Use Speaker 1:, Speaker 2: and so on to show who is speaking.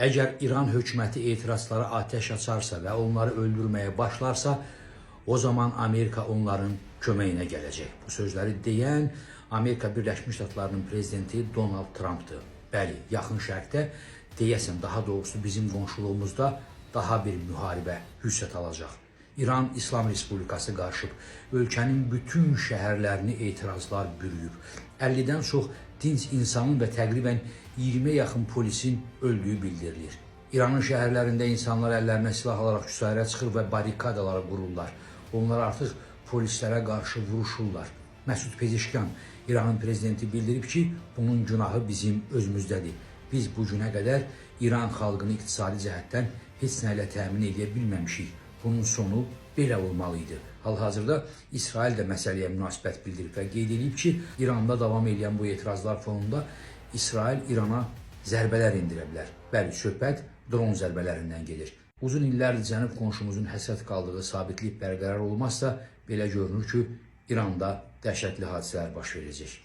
Speaker 1: Əgər İran hökuməti etirazlara ateş açarsa və onları öldürməyə başlarsa, o zaman Amerika onların köməyinə gələcək. Bu sözləri deyən Amerika Birləşmiş Ştatlarının prezidenti Donald Trump'dır. Bəli, yaxın şərqdə deyəsən, daha doğrusu bizim qonşuluğumuzda daha bir müharibə hüssət alacaq. İran İslam Respublikası qarışıb, ölkənin bütün şəhərlərini etirazlar bürüyüb. 50-dən çox dinc insanın və təqribən 20-yə yaxın polisin öldüyü bildirilir. İranın şəhərlərində insanlar əllərinə silah alaraq küçələrə çıxır və barikadalara qururlar. Onlar artıq polislərə qarşı vuruşurlar. Məsud Pezeşkan, İranın prezidenti bildirib ki, bunun günahı bizim özümüzdədir. Biz bu günə qədər İran xalqını iqtisadi cəhətdən heç nə ilə təmin edə bilməmişik. Bunun sonu belə olmalıydı. Hal-hazırda İsrail də məsələyə münasibət bildirib və qeyd edib ki, İranda davam edən bu etirazlar fonunda İsrail İrana zərbələr endirə bilər. Bəli, söhbət dron zərbələrindən gedir. Uzun illərdir cənub qonşumuzun həsrət qaldığı sabitlik bərqərar olmazsa, belə görünür ki, İranda dəhşətli hadisələr baş verəcək.